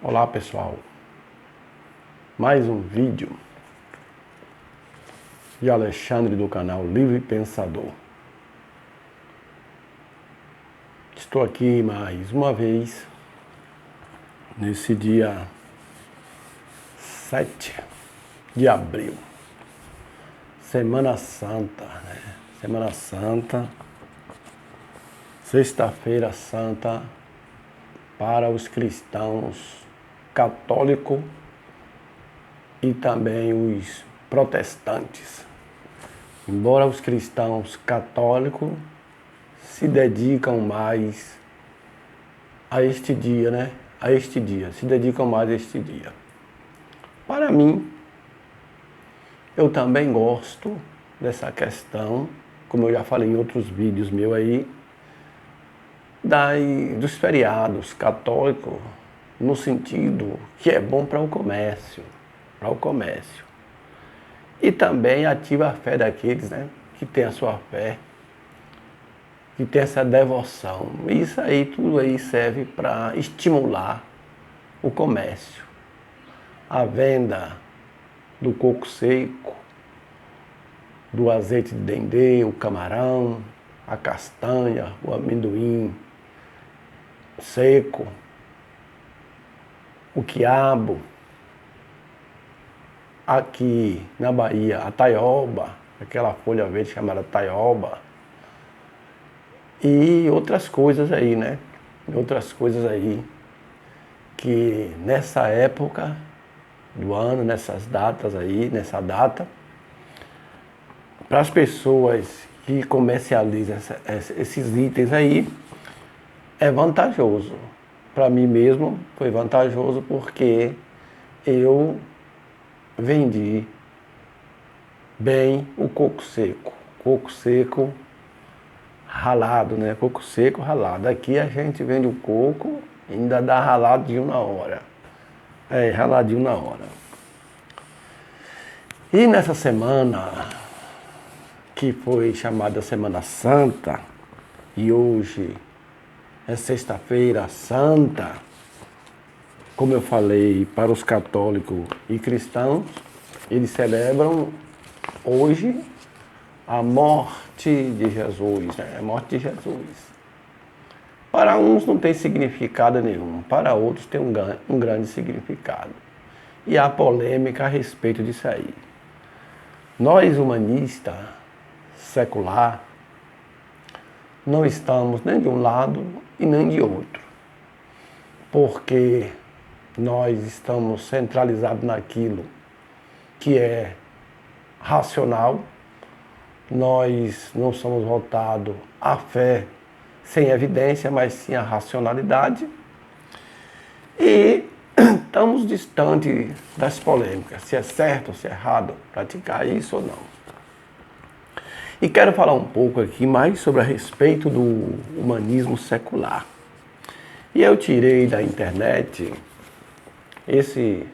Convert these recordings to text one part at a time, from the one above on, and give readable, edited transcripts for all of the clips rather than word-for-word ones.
Olá pessoal, mais um vídeo de Alexandre do canal Livre Pensador. Estou aqui mais uma vez nesse dia 7 de abril, Semana Santa, né? Semana Santa, Sexta-feira Santa para os cristãos católicos e também os protestantes. Embora os cristãos católicos se dedicam mais a este dia, né? Se dedicam mais a este dia. Para mim, eu também gosto dessa questão, como eu já falei em outros vídeos meus aí, dos feriados católicos, no sentido que é bom para o comércio, E também ativa a fé daqueles, né, que tem a sua fé, que tem essa devoção. Isso aí, tudo aí serve para estimular o comércio. A venda do coco seco, do azeite de dendê, o camarão, a castanha, o amendoim seco, o quiabo, aqui na Bahia, a taioba, aquela folha verde chamada taioba, e outras coisas aí, né? Outras coisas aí que nessa época do ano, nessas datas aí, nessa data, para as pessoas que comercializam esses itens aí, é vantajoso. Para mim mesmo foi vantajoso porque eu vendi bem o coco seco ralado, né? Coco seco ralado. Aqui a gente vende o coco e ainda dá raladinho na hora. Raladinho na hora. E nessa semana, que foi chamada Semana Santa, e hoje é Sexta-feira Santa, como eu falei, para os católicos e cristãos, eles celebram hoje a morte de Jesus, né? A morte de Jesus. Para uns não tem significado nenhum, para outros tem um grande significado. E há polêmica a respeito disso aí. Nós, humanistas, secular, não estamos nem de um lado e nem de outro. Porque nós estamos centralizados naquilo que é racional, nós não somos voltados à fé sem evidência, mas sim à racionalidade, e estamos distantes das polêmicas, se é certo ou se é errado praticar isso ou não. E quero falar um pouco aqui mais sobre a respeito do humanismo secular. E eu tirei da internet esse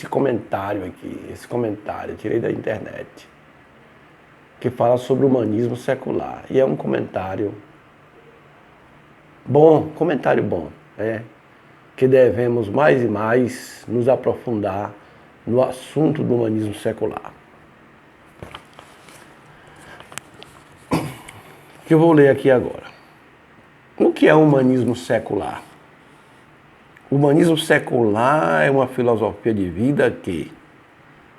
comentário aqui, eu tirei da internet, que fala sobre o humanismo secular. E é um comentário bom, né? Que devemos mais e mais nos aprofundar no assunto do humanismo secular. Que eu vou ler aqui agora. O que é o humanismo secular? O humanismo secular é uma filosofia de vida que,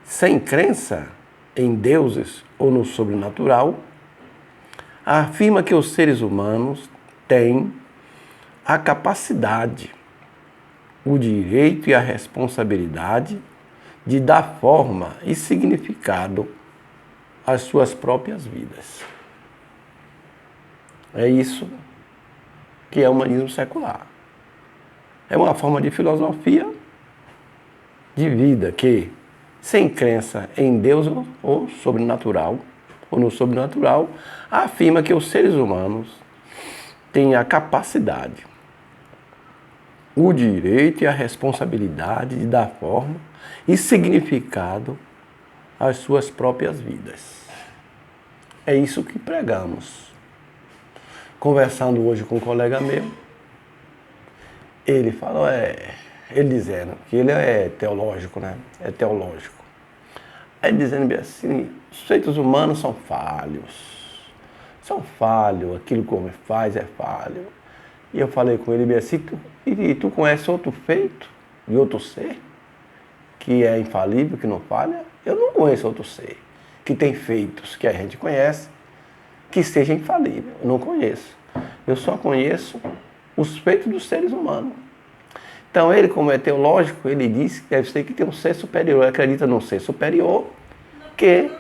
sem crença em deuses ou no sobrenatural, afirma que os seres humanos têm a capacidade, o direito e a responsabilidade de dar forma e significado às suas próprias vidas. É isso que é o humanismo secular. É uma forma de filosofia de vida que, sem crença em Deus ou sobrenatural, ou no sobrenatural, afirma que os seres humanos têm a capacidade, o direito e a responsabilidade de dar forma e significado às suas próprias vidas. É isso que pregamos. Conversando hoje com um colega meu, ele falou, ele dizendo que ele é teológico, né? É teológico. Aí dizendo bem assim, os feitos humanos são falhos. São falhos, aquilo que o homem faz é falho. E eu falei com ele bem assim, e tu conhece outro feito de outro ser que é infalível, que não falha? Eu não conheço outro ser que tem feitos que a gente conhece que seja infalível. Eu não conheço. Eu só conheço os feitos dos seres humanos. Então ele, como é teológico, ele diz que deve ser que tem um ser superior. Ele acredita num ser superior que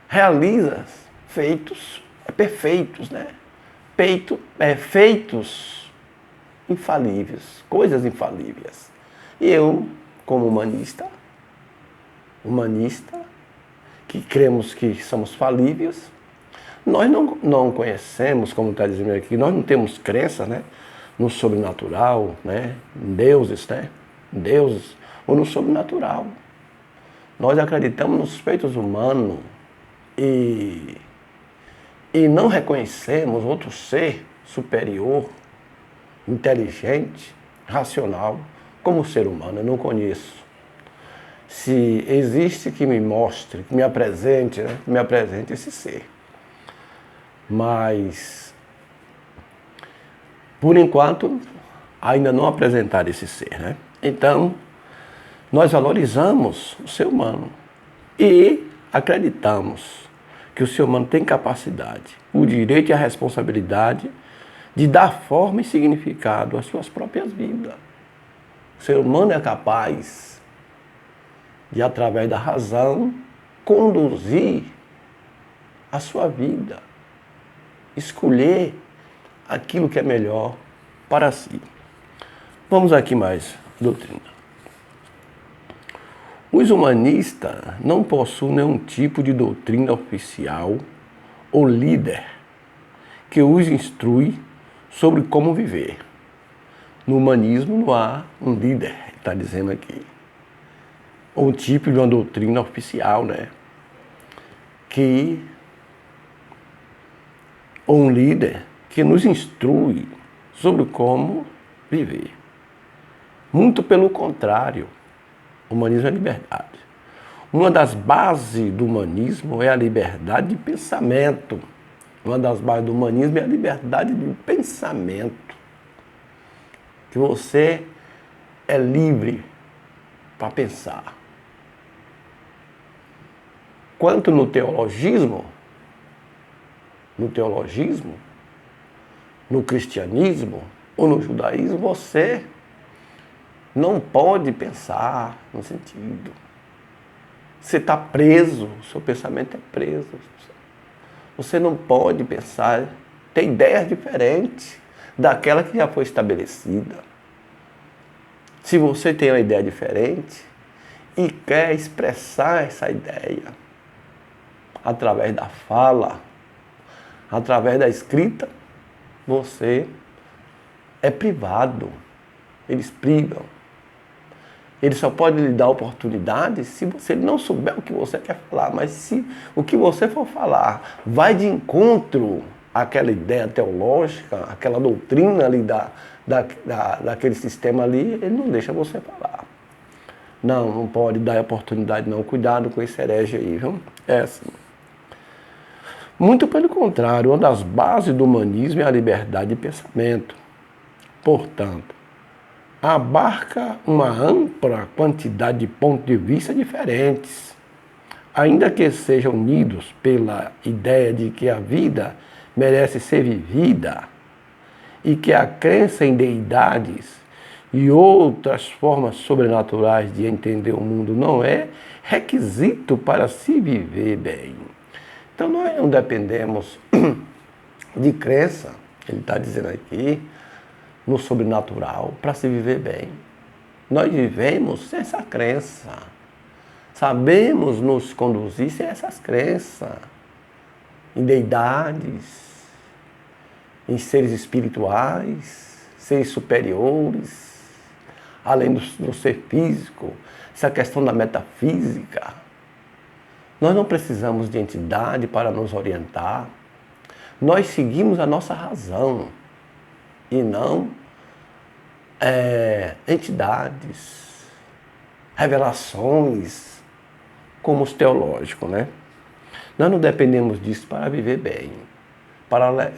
realiza feitos perfeitos, né? Feitos infalíveis, coisas infalíveis. E eu, como humanista, que cremos que somos falíveis, nós não conhecemos, como está dizendo aqui, nós não temos crença, né, no sobrenatural, né, em deuses, né, em deuses ou no sobrenatural. Nós acreditamos nos feitos humanos e não reconhecemos outro ser superior, inteligente, racional, como o ser humano. Eu não conheço. Se existe, que me mostre, que me apresente, né? Que me apresente esse ser. Mas, por enquanto, ainda não apresentaram esse ser, né? Então, nós valorizamos o ser humano e acreditamos que o ser humano tem capacidade, o direito e a responsabilidade de dar forma e significado às suas próprias vidas. O ser humano é capaz de, através da razão, conduzir a sua vida, escolher aquilo que é melhor para si. Vamos aqui mais, doutrina. Os humanistas não possuem nenhum tipo de doutrina oficial ou líder que os instrui sobre como viver. No humanismo não há um líder, está dizendo aqui. Ou um tipo de uma doutrina oficial, né? Ou um líder que nos instrui sobre como viver. Muito pelo contrário, o humanismo é liberdade. Uma das bases do humanismo é a liberdade de pensamento. Uma das bases do humanismo é a liberdade de pensamento. Que você é livre para pensar. Quanto no teologismo, no cristianismo ou no judaísmo, você não pode pensar no sentido. Você está preso, seu pensamento é preso. Você não pode pensar, ter ideias diferentes daquela que já foi estabelecida. Se você tem uma ideia diferente e quer expressar essa ideia através da fala, através da escrita, você é privado. Eles privam. Ele só pode lhe dar oportunidade se você não souber o que você quer falar. Mas se o que você for falar vai de encontro àquela ideia teológica, àquela doutrina ali daquele sistema ali, ele não deixa você falar. Não pode dar oportunidade não. Cuidado com esse herege aí, viu? É assim. Muito pelo contrário, uma das bases do humanismo é a liberdade de pensamento. Portanto, abarca uma ampla quantidade de pontos de vista diferentes, ainda que sejam unidos pela ideia de que a vida merece ser vivida e que a crença em deidades e outras formas sobrenaturais de entender o mundo não é requisito para se viver bem. Então nós não dependemos de crença, ele está dizendo aqui, no sobrenatural, para se viver bem. Nós vivemos sem essa crença. Sabemos nos conduzir sem essas crenças. Em deidades, em seres espirituais, seres superiores, além do ser físico, essa questão da metafísica. Nós não precisamos de entidade para nos orientar. Nós seguimos a nossa razão e não entidades, revelações, como os teológicos, né? Nós não dependemos disso para viver bem, para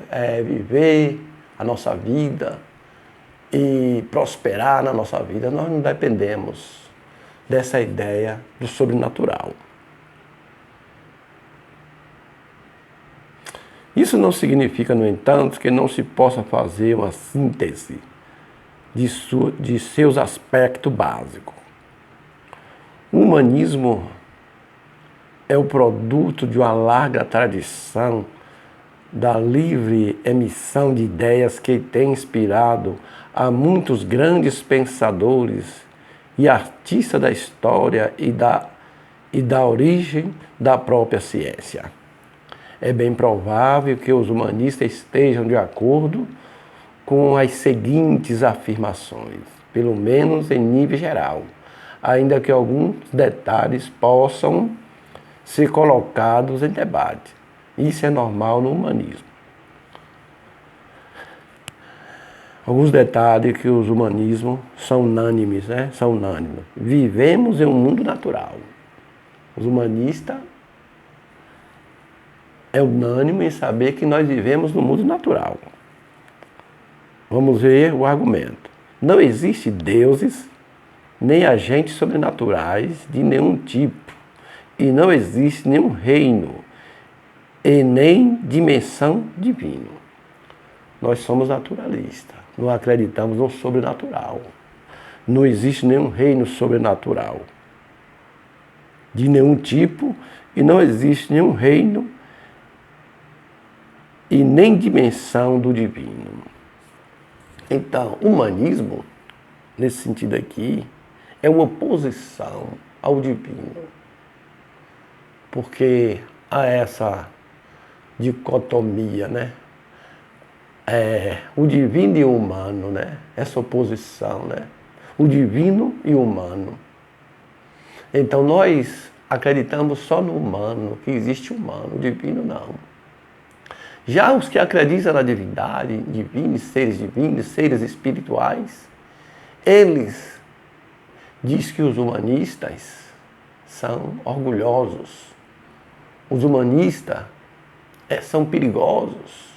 viver a nossa vida e prosperar na nossa vida. Nós não dependemos dessa ideia do sobrenatural. Isso não significa, no entanto, que não se possa fazer uma síntese de seus aspectos básicos. O humanismo é o produto de uma larga tradição da livre emissão de ideias que tem inspirado a muitos grandes pensadores e artistas da história e da origem da própria ciência. É bem provável que os humanistas estejam de acordo com as seguintes afirmações, pelo menos em nível geral, ainda que alguns detalhes possam ser colocados em debate. Isso é normal no humanismo. Alguns detalhes que os humanismos são unânimes, né? São unânimes. Vivemos em um mundo natural. Os humanistas é unânime em saber que nós vivemos no mundo natural. Vamos ver o argumento. Não existe deuses nem agentes sobrenaturais de nenhum tipo. E não existe nenhum reino e nem dimensão divina. Nós somos naturalistas. Não acreditamos no sobrenatural. Não existe nenhum reino sobrenatural de nenhum tipo e não existe nenhum reino e nem dimensão do divino. Então, o humanismo, nesse sentido aqui, é uma oposição ao divino. Porque há essa dicotomia, né? O divino e o humano, né? Essa oposição, né? O divino e o humano. Então nós acreditamos só no humano, que existe humano, o divino não. Já os que acreditam na divindade, divinos, seres espirituais, eles dizem que os humanistas são orgulhosos. Os humanistas são perigosos,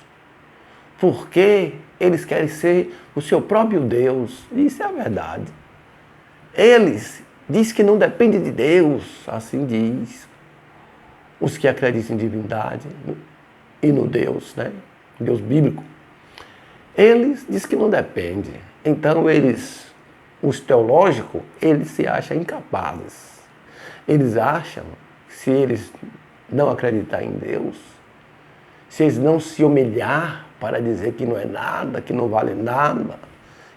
porque eles querem ser o seu próprio Deus. Isso é a verdade. Eles dizem que não depende de Deus, assim diz. Os que acreditam em divindade e no Deus, né? Deus bíblico. Eles dizem que não depende. Então os teológicos, eles se acham incapazes. Eles acham que se eles não acreditar em Deus, se eles não se humilhar para dizer que não é nada, que não vale nada,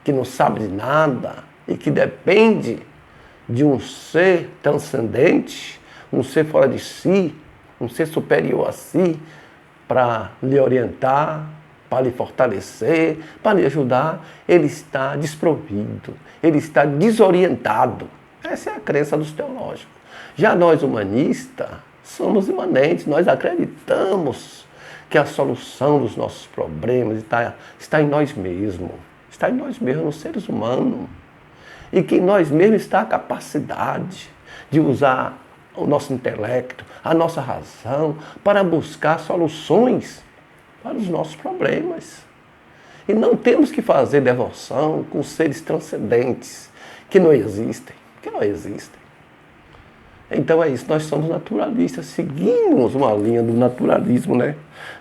que não sabe de nada e que depende de um ser transcendente, um ser fora de si, um ser superior a si, para lhe orientar, para lhe fortalecer, para lhe ajudar, ele está desprovido, ele está desorientado. Essa é a crença dos teológicos. Já nós humanistas somos imanentes, nós acreditamos que a solução dos nossos problemas está em nós mesmos. Está em nós mesmos, nos seres humanos. E que em nós mesmos está a capacidade de usar o nosso intelecto, a nossa razão, para buscar soluções para os nossos problemas. E não temos que fazer devoção com seres transcendentes que não existem. Então é isso, nós somos naturalistas, seguimos uma linha do naturalismo, né?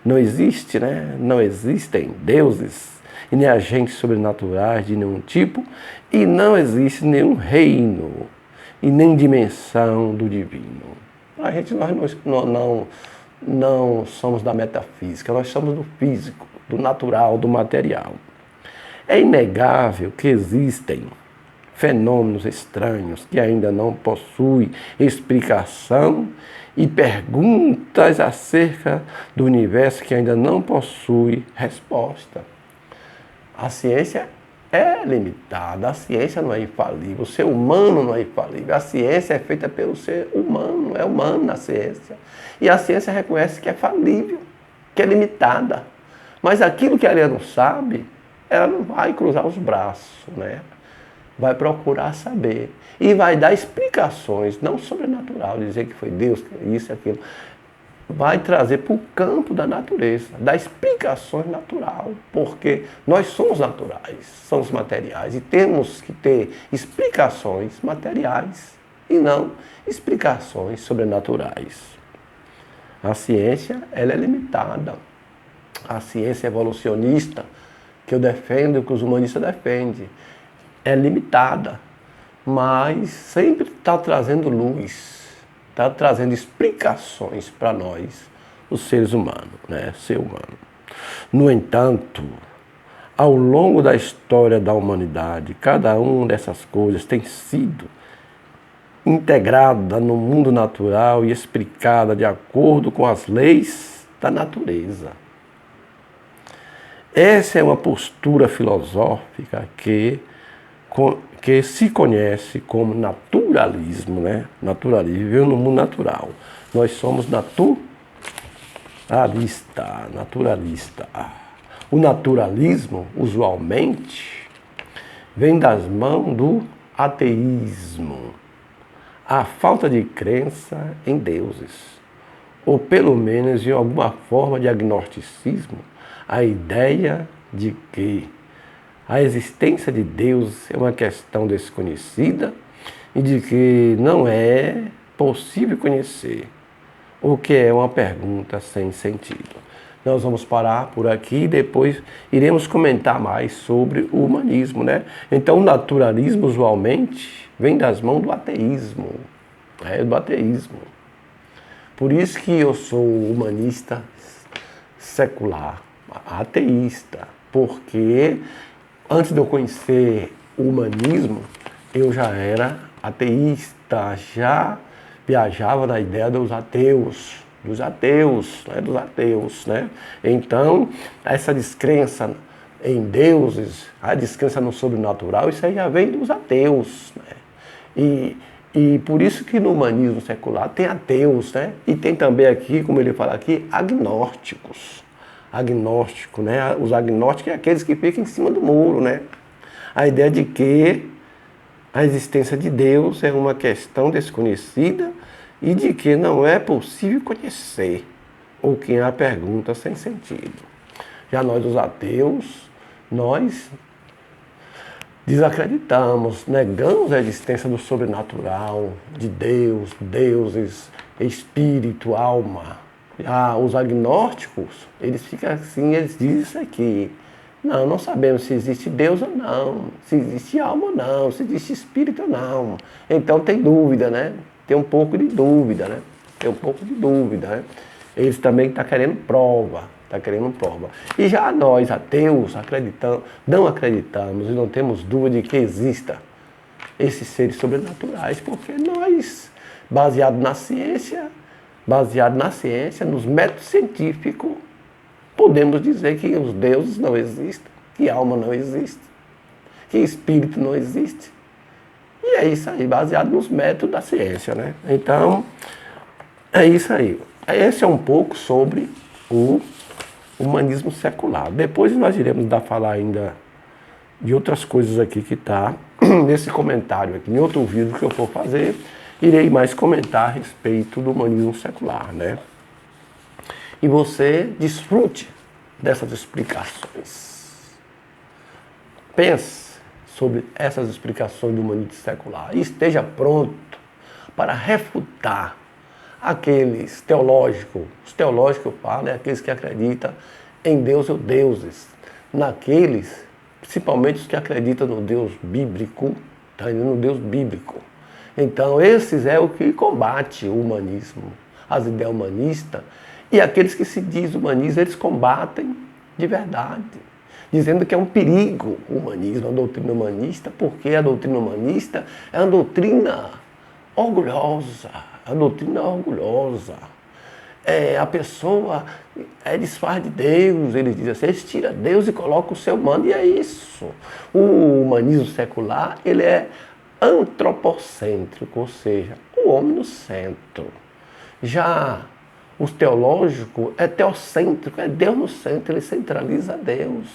Não existe, né? Não existem deuses e nem agentes sobrenaturais de nenhum tipo e não existe nenhum reino e nem dimensão do divino. Nós não somos da metafísica, nós somos do físico, do natural, do material. É inegável que existem fenômenos estranhos que ainda não possuem explicação e perguntas acerca do universo que ainda não possui resposta. A ciência é limitada, a ciência não é infalível, o ser humano não é infalível, a ciência é feita pelo ser humano, é humana a ciência. E a ciência reconhece que é falível, que é limitada. Mas aquilo que ela não sabe, ela não vai cruzar os braços, né? Vai procurar saber. E vai dar explicações, não sobrenatural, dizer que foi Deus, que isso e aquilo. Vai trazer para o campo da natureza, dar explicações natural, porque nós somos naturais, somos materiais e temos que ter explicações materiais e não explicações sobrenaturais. A ciência, ela é limitada. A ciência evolucionista, que eu defendo, que os humanistas defendem, é limitada, mas sempre está trazendo luz, está trazendo explicações para nós, os seres humanos, né? Ser humano. No entanto, ao longo da história da humanidade, cada uma dessas coisas tem sido integrada no mundo natural e explicada de acordo com as leis da natureza. Essa é uma postura filosófica que se conhece como naturalismo, né? Naturalismo, viveu no mundo natural. Nós somos naturalista. O naturalismo, usualmente, vem das mãos do ateísmo, a falta de crença em deuses, ou pelo menos em alguma forma de agnosticismo, a ideia de que a existência de Deus é uma questão desconhecida e de que não é possível conhecer, o que é uma pergunta sem sentido. Nós vamos parar por aqui e depois iremos comentar mais sobre o humanismo, né? Então, o naturalismo, usualmente, vem das mãos do ateísmo, do ateísmo. Por isso que eu sou humanista secular, ateísta, porque antes de eu conhecer o humanismo, eu já era ateísta, já viajava na ideia dos ateus, né? Então, essa descrença em deuses, a descrença no sobrenatural, isso aí já vem dos ateus, né? E por isso que no humanismo secular tem ateus, né? E tem também aqui, como ele fala aqui, agnósticos. Agnóstico, né? Os agnósticos é aqueles que ficam em cima do muro, né? A ideia de que a existência de Deus é uma questão desconhecida e de que não é possível conhecer, ou que é a pergunta sem sentido. Já nós, os ateus, nós desacreditamos, negamos a existência do sobrenatural, de Deus, deuses, espírito, alma. Os agnósticos, eles ficam assim, eles dizem isso aqui. Não sabemos se existe Deus ou não, se existe alma ou não, se existe espírito ou não. Então tem dúvida, né? Tem um pouco de dúvida, né? Né? Eles também estão querendo prova, E já nós, ateus, não acreditamos e não temos dúvida de que exista esses seres sobrenaturais, porque nós, baseado na ciência, nos métodos científicos, podemos dizer que os deuses não existem, que alma não existe, que espírito não existe. E é isso aí, baseado nos métodos da ciência, né? Então, é isso aí. Esse é um pouco sobre o humanismo secular. Depois nós iremos falar ainda de outras coisas aqui que está nesse comentário aqui. Em outro vídeo que eu for fazer, irei mais comentar a respeito do humanismo secular, né? E você desfrute dessas explicações. Pense sobre essas explicações do humanismo secular e esteja pronto para refutar aqueles teológicos. Os teológicos eu falo, aqueles que acreditam em Deus ou deuses. Naqueles, principalmente os que acreditam no Deus bíblico, no Deus bíblico. Então, esses é o que combate o humanismo, as ideias humanistas. E aqueles que se dizem humanistas, eles combatem de verdade, dizendo que é um perigo o humanismo, a doutrina humanista, porque a doutrina humanista é uma doutrina orgulhosa, a pessoa desfaz de Deus, eles dizem assim, eles tiram Deus e colocam o seu humano, e é isso. O humanismo secular, ele é antropocêntrico, ou seja, o homem no centro. Já os teológicos é teocêntrico, é Deus no centro, ele centraliza Deus.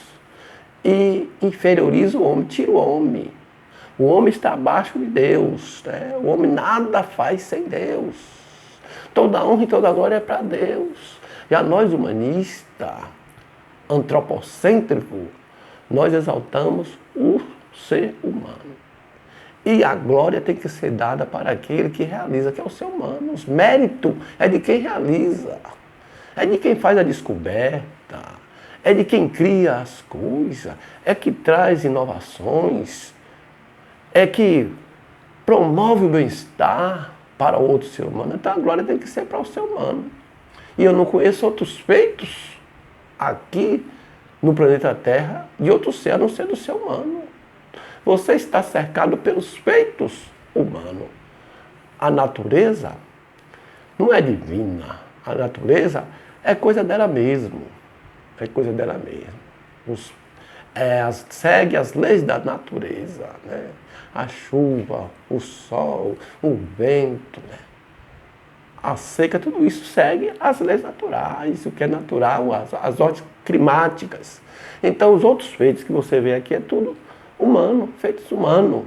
e inferioriza o homem, tira o homem. O homem está abaixo de Deus, né? O homem nada faz sem Deus. Toda honra e toda glória é para Deus. E a nós humanistas, antropocêntrico, nós exaltamos o ser humano. E a glória tem que ser dada para aquele que realiza, que é o ser humano. O mérito é de quem realiza, é de quem faz a descoberta, é de quem cria as coisas, é que traz inovações, é que promove o bem-estar para o outro ser humano. Então a glória tem que ser para o ser humano. E eu não conheço outros feitos aqui no planeta Terra de outro ser, a não ser do ser humano. Você está cercado pelos feitos humanos. A natureza não é divina. A natureza é coisa dela mesmo. É coisa dela mesmo. Segue as leis da natureza, né? A chuva, o sol, o vento, né? A seca, tudo isso segue as leis naturais, o que é natural, as ordens climáticas. Então os outros feitos que você vê aqui é tudo humano, feitos humanos.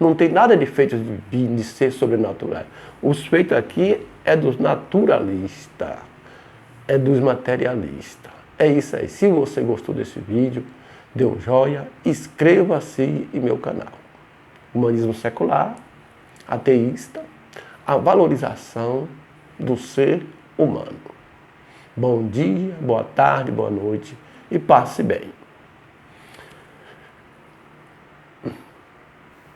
Não tem nada de feitos de ser sobrenatural. Os feitos aqui é dos naturalistas, é dos materialistas. É isso aí. Se você gostou desse vídeo, dê um joinha, inscreva-se em meu canal. Humanismo secular, ateísta, a valorização do ser humano. Bom dia, boa tarde, boa noite e passe bem.